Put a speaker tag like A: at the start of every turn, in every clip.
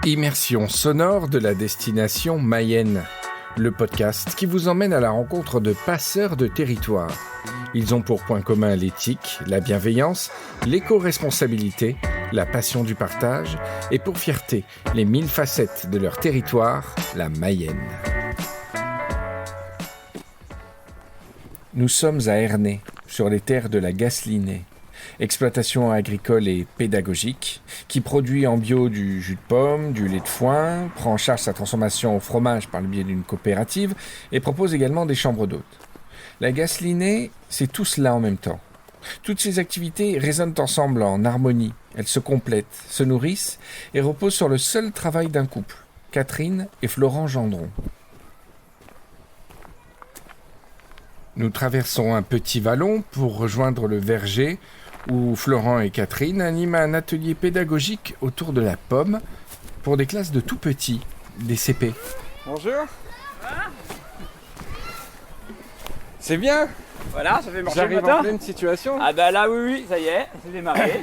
A: Immersion sonore de la destination Mayenne, le podcast qui vous emmène à la rencontre de passeurs de territoire. Ils ont pour point commun l'éthique, la bienveillance, l'éco-responsabilité, la passion du partage et pour fierté, les 1000 facettes de leur territoire, la Mayenne. Nous sommes à Ernée, sur les terres de la Gaslinée. Exploitation agricole et pédagogique, qui produit en bio du jus de pomme, du lait de foin, prend en charge sa transformation au fromage par le biais d'une coopérative et propose également des chambres d'hôtes. La Gaslinée, c'est tout cela en même temps. Toutes ces activités résonnent ensemble en harmonie, elles se complètent, se nourrissent et reposent sur le seul travail d'un couple, Catherine et Florent Gendron. Nous traversons un petit vallon pour rejoindre le verger où Florent et Catherine animent un atelier pédagogique autour de la pomme pour des classes de tout petits, des CP.
B: Bonjour. C'est bien.
C: Voilà, ça fait marcher le
B: J'arrive
C: matin.
B: en pleine situation.
C: Ah bah là oui, ça y est, c'est démarré.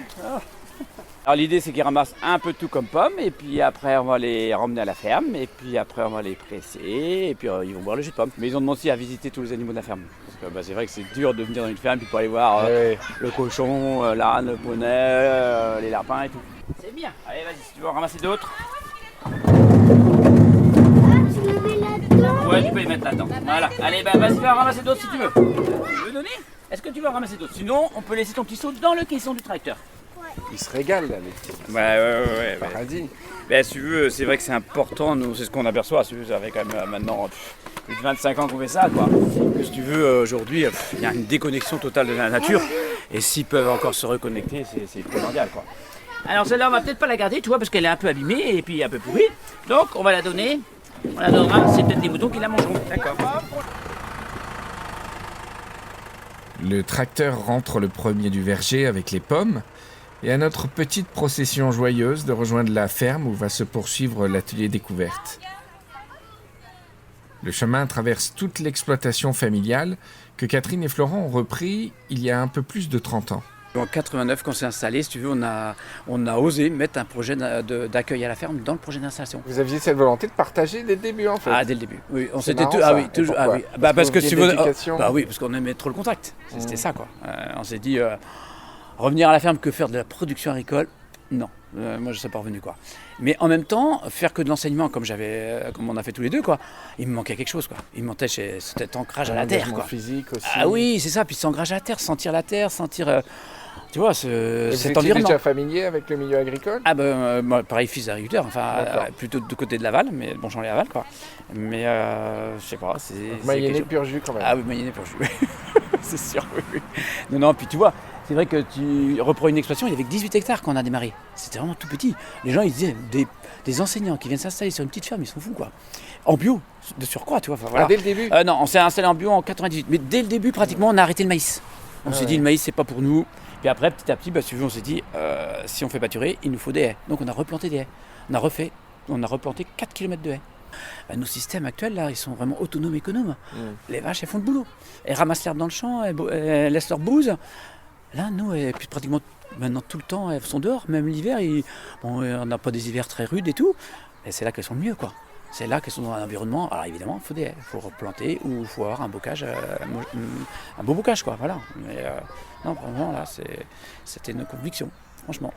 C: Alors l'idée c'est qu'ils ramassent un peu tout comme pommes et puis après on va les ramener à la ferme et puis après on va les presser et puis ils vont boire le jus de pomme. Mais ils ont demandé aussi à visiter tous les animaux de la ferme. Parce que c'est vrai que c'est dur de venir dans une ferme puis pour aller voir le cochon, l'âne, le poney, les lapins et tout. C'est bien. Allez vas-y, si tu veux en ramasser d'autres. Ouais, tu peux les mettre là-dedans. Voilà. Allez, bah vas-y, va en ramasser d'autres si tu veux. Tu veux donner ? Est-ce que tu veux en ramasser d'autres ? Sinon, on peut laisser ton petit seau dans le caisson du tracteur.
B: Il se régale là, les petits.
C: Ouais.
B: Paradis.
C: Ben, si tu veux, c'est vrai que c'est important, nous, c'est ce qu'on aperçoit, si tu veux, ça fait quand même maintenant plus de 25 ans qu'on fait ça, quoi. Que si tu veux, aujourd'hui, il y a une déconnexion totale de la nature, et s'ils peuvent encore se reconnecter, c'est primordial, quoi. Alors celle-là, on va peut-être pas la garder, tu vois, parce qu'elle est un peu abîmée et puis un peu pourrie, donc on va la donner, on la donnera, c'est peut-être des moutons qui la mangeront. D'accord.
A: Le tracteur rentre le premier du verger avec les pommes et à notre petite procession joyeuse de rejoindre la ferme où va se poursuivre l'atelier découverte. Le chemin traverse toute l'exploitation familiale que Catherine et Florent ont repris il y a un peu plus de 30 ans.
C: En 89, quand on s'est installé, si tu veux, on a osé mettre un projet d'accueil à la ferme dans le projet d'installation.
B: Vous aviez cette volonté de partager dès le début en fait.
C: Ah, dès le début. Oui, on
B: C'est
C: s'était
B: marrant, ça.
C: oui, toujours.
B: Et pourquoi
C: Ah oui. Parce que si vous
B: d'éducation.
C: oui, parce qu'on aimait trop le contact. C'était ça quoi. On s'est dit revenir à la ferme que faire de la production agricole. Non, moi je ne serais pas revenu quoi. Mais en même temps, faire que de l'enseignement comme on a fait tous les deux quoi, il me manquait quelque chose quoi. Il me manquait cet ancrage à la terre quoi.
B: Physique aussi.
C: Ah oui, c'est ça, puis s'ancrage à la terre, sentir la terre, sentir tu vois, cet
B: Vous
C: environnement.
B: étiez déjà familier avec le milieu agricole ?
C: Ah ben, moi, pareil, fils d'agriculteur, enfin, plutôt du côté de Laval, mais bon, j'en ai Laval, quoi. Mais, je sais pas, c'est...
B: Mayennais pur jus quand même.
C: Ah oui, Mayennais pur jus, c'est sûr, oui. Non, puis tu vois, c'est vrai que tu reprends une exploitation, il y avait que 18 hectares quand on a démarré. C'était vraiment tout petit. Les gens, ils disaient, des enseignants qui viennent s'installer sur une petite ferme, ils sont fous, quoi. En bio, de surcroît, tu vois. Voilà.
B: Dès le début
C: Non, on s'est installé en bio en 98, mais dès le début, pratiquement, on a arrêté le maïs. On s'est dit, le maïs, c'est pas pour nous. Puis après, petit à petit, si tu veux, on s'est dit, si on fait pâturer, il nous faut des haies. Donc on a replanté des haies. On a replanté 4 km de haies. Nos systèmes actuels, là, ils sont vraiment autonomes, économes. Les vaches, elles font le boulot. Elles ramassent l'herbe dans le champ, elles laissent leur bouse. Là, nous, puis pratiquement, maintenant, tout le temps, elles sont dehors. Même l'hiver, on n'a pas des hivers très rudes et tout. Et c'est là qu'elles sont le mieux, quoi. C'est là qu'elles sont dans un environnement. Alors évidemment, il faut des haies. Il faut replanter ou il faut avoir un bocage, un beau bocage, quoi. Voilà. Mais non, vraiment, là, c'était une conviction, franchement.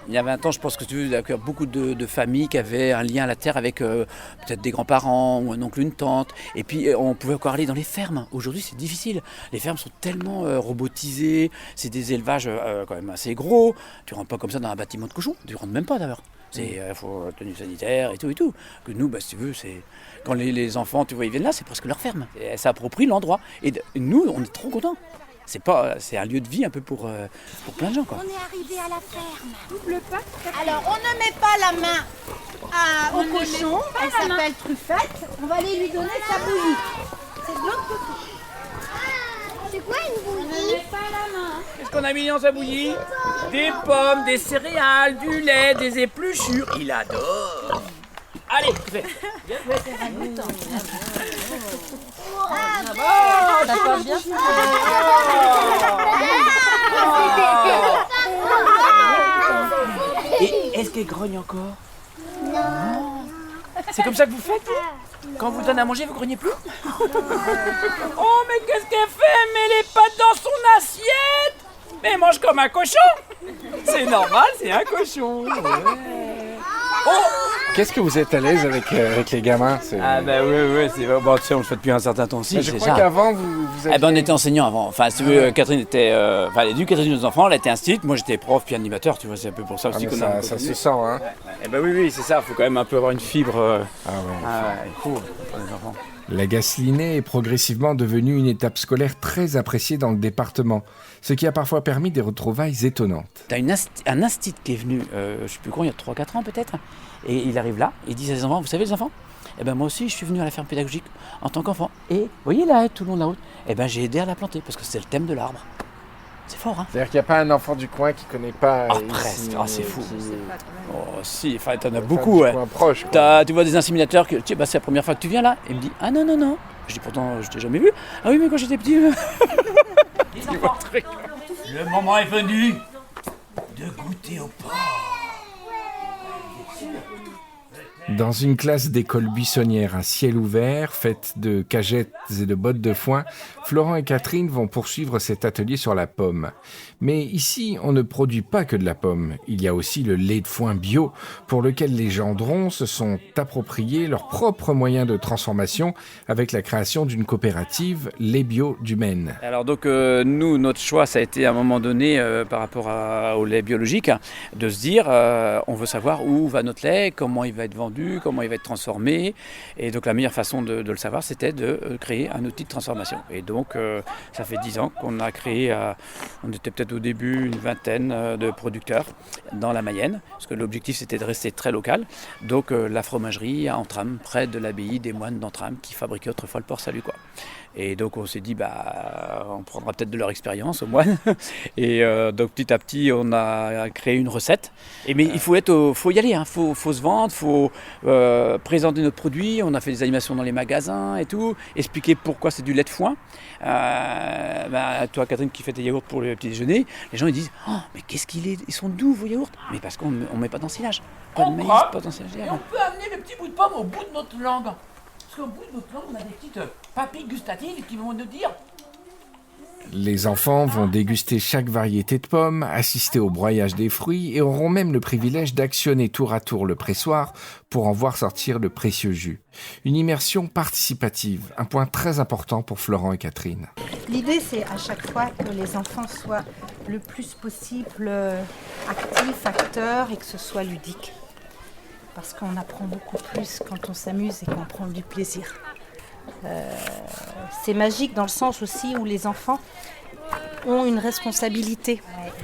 C: Il y avait un temps, je pense que tu veux, il y a beaucoup de familles qui avaient un lien à la terre avec peut-être des grands-parents ou un oncle, une tante. Et puis, on pouvait encore aller dans les fermes. Aujourd'hui, c'est difficile. Les fermes sont tellement robotisées. C'est des élevages quand même assez gros. Tu rentres pas comme ça dans un bâtiment de cochon. Tu rentres même pas d'ailleurs. Il faut tenue sanitaire et tout. Que nous, si tu veux, c'est quand les enfants, tu vois, ils viennent là, c'est presque leur ferme. Elles s'approprient l'endroit. Et nous, on est trop contents. C'est un lieu de vie un peu pour plein de gens, quoi.
D: On est arrivé à la ferme. Double pas. Alors, on ne met pas la main au cochon. Elle s'appelle Truffette. On va aller lui donner sa bouillie. C'est de l'autre côté. C'est quoi une bouillie? On ne met pas la main.
C: Qu'est-ce qu'on a mis dans sa bouillie? Des pommes, des céréales, du lait, des épluchures. Il adore. Allez, fais. Viens,
D: Ça passe bien.
C: Et est-ce qu'elle grogne encore? C'est comme ça que vous faites, vous? Quand on vous donne à manger, vous grognez plus? Oh, mais qu'est-ce qu'elle fait? Mais les pâtes dans son assiette! Mais elle mange comme un cochon! C'est normal, c'est un cochon! Ouais. Oh!
B: Qu'est-ce que vous êtes à l'aise avec les gamins?
C: Ah bah oui, c'est bon, tu sais, on le fait depuis un certain temps aussi.
B: Mais je crois qu'avant, vous
C: Eh ben, on était enseignant avant. Enfin, si tu veux, Catherine était... enfin, elle éducatrice de nos enfants, elle était institutrice. Moi, j'étais prof puis animateur, tu vois, c'est un peu pour ça aussi qu'on a...
B: ça se sent, hein.
C: Eh ben oui, c'est ça. Il faut quand même un peu avoir une fibre...
B: Ah ouais.
C: il faut pour les enfants.
A: La Gaslinée est progressivement devenue une étape scolaire très appréciée dans le département, ce qui a parfois permis des retrouvailles étonnantes.
C: T'as un instit qui est venu, je sais plus quand, il y a 3-4 ans peut-être, et il arrive là, il dit à ses enfants, vous savez les enfants, eh ben moi aussi je suis venu à la ferme pédagogique en tant qu'enfant, et vous voyez là, tout le long de la route, eh ben j'ai aidé à la planter, parce que c'est le thème de l'arbre. C'est fort, hein?
B: C'est-à-dire qu'il n'y a pas un enfant du coin qui ne connaît pas...
C: Presque, c'est fou.
B: Qui...
C: Oh si, enfin t'en as beaucoup, ouais.
B: Proche, quoi.
C: Tu vois des inséminateurs, que c'est la première fois que tu viens là, et il me dit, ah non. Je dis pourtant, je t'ai jamais vu. Ah oui, mais quand j'étais petit... Le moment est venu de goûter au porc.
A: Dans une classe d'école buissonnière à ciel ouvert, faite de cagettes et de bottes de foin, Florent et Catherine vont poursuivre cet atelier sur la pomme. Mais ici, on ne produit pas que de la pomme. Il y a aussi le lait de foin bio, pour lequel les Gendrons se sont appropriés leurs propres moyens de transformation avec la création d'une coopérative Lait Bio du Maine.
C: Alors donc nous, notre choix, ça a été à un moment donné, par rapport au lait biologique, de se dire, on veut savoir où va notre lait, comment il va être vendu, comment il va être transformé. Et donc la meilleure façon de le savoir, c'était de créer un outil de transformation. Et donc ça fait 10 ans qu'on a créé, on était peut-être au début une vingtaine de producteurs dans la Mayenne, parce que l'objectif c'était de rester très local. Donc la fromagerie à Antram, près de l'abbaye des moines d'Antram, qui fabriquait autrefois le porc salut, quoi. Et donc on s'est dit, on prendra peut-être de leur expérience aux moines. Et donc petit à petit, on a créé une recette. Mais il faut y aller, hein. Faut se vendre, faut présenter notre produit. On a fait des animations dans les magasins et tout, expliquer pourquoi c'est du lait de foin. Toi, Catherine, qui fait tes yaourts pour le petit déjeuner, les gens ils disent, oh, mais ils sont doux vos yaourts. Mais parce qu'on ne met pas d'ensilage. Pas de maïs, pas d'ensilage.
E: Et on peut amener le petit bout de pomme au bout de notre langue. Parce qu'au bout de notre langue, on a des petites papilles gustatives qui vont nous dire...
A: Les enfants vont déguster chaque variété de pommes, assister au broyage des fruits et auront même le privilège d'actionner tour à tour le pressoir pour en voir sortir le précieux jus. Une immersion participative, un point très important pour Florent et Catherine.
D: L'idée, c'est à chaque fois que les enfants soient le plus possible actifs, acteurs et que ce soit ludique. Parce qu'on apprend beaucoup plus quand on s'amuse et qu'on prend du plaisir. C'est magique dans le sens aussi où les enfants ont une responsabilité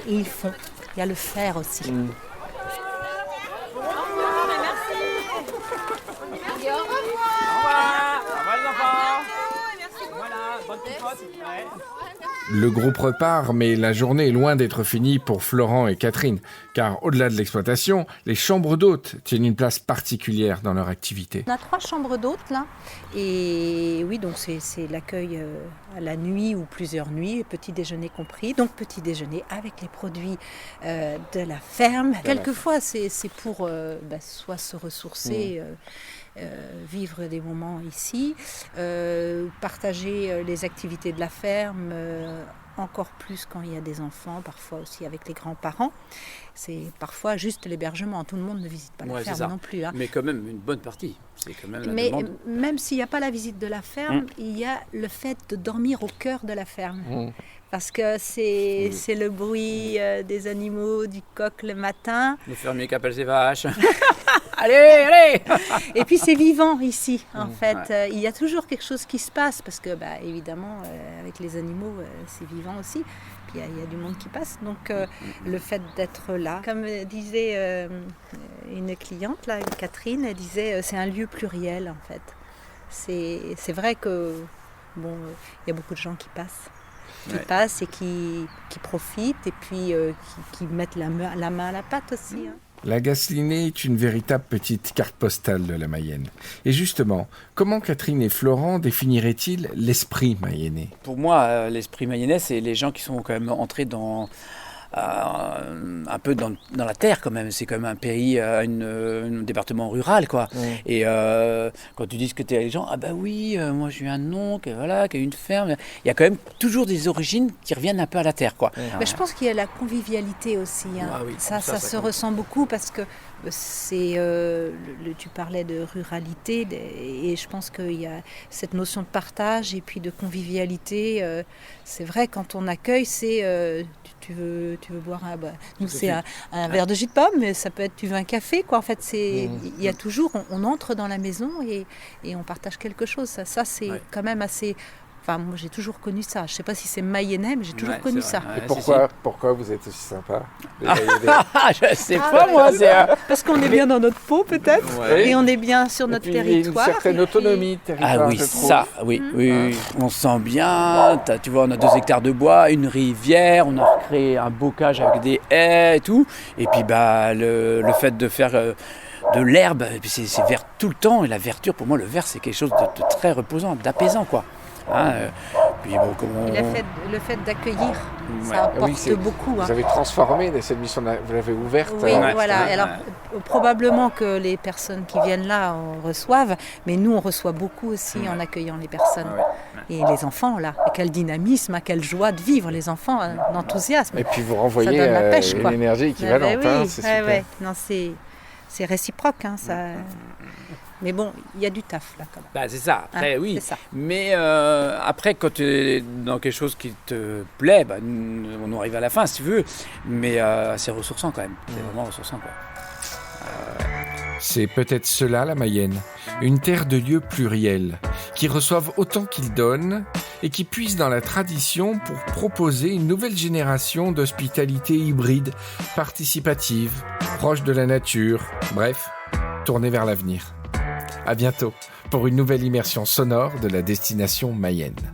D: et ils font. Il y a le faire aussi.
A: Le groupe repart, mais la journée est loin d'être finie pour Florent et Catherine, car au-delà de l'exploitation, les chambres d'hôtes tiennent une place particulière dans leur activité.
D: On a 3 chambres d'hôtes là, et oui, donc c'est l'accueil à la nuit ou plusieurs nuits, petit déjeuner compris. Donc petit déjeuner avec les produits de la ferme. Quelquefois, c'est pour soit se ressourcer. Vivre des moments ici, partager les activités de la ferme, encore plus quand il y a des enfants, parfois aussi avec les grands-parents. C'est parfois juste l'hébergement, tout le monde ne visite pas la ferme non plus. Hein.
C: Mais quand même une bonne partie, c'est quand même la
D: Mais
C: demande.
D: même s'il n'y a pas la visite de la ferme, il y a le fait de dormir au cœur de la ferme. Parce que c'est le bruit des animaux, du coq le matin.
C: Le fermier qui appelle ses vaches. Allez.
D: Et puis c'est vivant ici, en fait. Il y a toujours quelque chose qui se passe, parce que évidemment, avec les animaux, c'est vivant aussi. Puis il y a du monde qui passe. Donc le fait d'être là, comme disait une cliente, là, Catherine, elle disait c'est un lieu pluriel, en fait. C'est vrai que il y a beaucoup de gens qui passent. Passent et qui profitent et puis qui mettent la main à la pâte aussi. Hein.
A: La Gaslinée est une véritable petite carte postale de la Mayenne. Et justement, comment Catherine et Florent définiraient-ils l'esprit mayennais ?
C: Pour moi, l'esprit mayennais, c'est les gens qui sont quand même entrés dans un peu dans la terre quand même. C'est quand même un pays, un département rural, quoi. Et quand tu dis que tu es les gens, ah bah oui, moi j'ai eu un oncle, voilà, qui a eu une ferme. Il y a quand même toujours des origines qui reviennent un peu à la terre, quoi.
D: Mais je pense qu'il y a la convivialité aussi. Hein.
C: Ah oui,
D: ça se ressent beaucoup parce que c'est, tu parlais de ruralité et je pense qu'il y a cette notion de partage et puis de convivialité. C'est vrai, quand on accueille, c'est tu veux boire nous c'est un verre de jus de pomme, mais ça peut être tu veux un café, quoi. En fait, il y a toujours, on entre dans la maison et on partage quelque chose. Ça c'est quand même assez. Enfin, moi, j'ai toujours connu ça. Je ne sais pas si c'est mayennais, mais j'ai toujours connu ça.
B: Et pourquoi vous êtes aussi sympa?
C: Je ne sais pas, moi.
D: Parce qu'on est bien dans notre peau, peut-être, et on est bien sur notre territoire.
B: Il y a une certaine autonomie de territoire,
C: Ah oui, ça, oui. On se sent bien. Tu vois, on a 2 hectares de bois, une rivière, on a recréé un bocage avec des haies et tout. Et puis, le fait de faire de l'herbe, c'est vert tout le temps. Et la verdure, pour moi, le vert, c'est quelque chose de très reposant, d'apaisant, quoi. Puis
D: le fait d'accueillir, ça apporte beaucoup.
B: Vous avez transformé cette mission, vous l'avez ouverte.
D: Oui, voilà. Alors, probablement que les personnes qui viennent là en reçoivent, mais nous, on reçoit beaucoup aussi en accueillant les personnes. Et les enfants, là, quel dynamisme, quelle joie de vivre, les enfants, un enthousiasme.
B: Et puis vous renvoyez une énergie équivalente. C'est super.
D: Non, c'est réciproque, hein, ça... Mais bon, il y a du taf là quand même.
C: C'est ça, après oui.
D: C'est ça.
C: Mais après, quand tu es dans quelque chose qui te plaît, on arrive à la fin si tu veux. Mais c'est ressourçant quand même. C'est vraiment ressourçant, quoi.
A: C'est peut-être cela la Mayenne, une terre de lieux pluriels, qui reçoivent autant qu'ils donnent et qui puisent dans la tradition pour proposer une nouvelle génération d'hospitalité hybride, participative, proche de la nature, bref, tournée vers l'avenir. À bientôt pour une nouvelle immersion sonore de la destination Mayenne.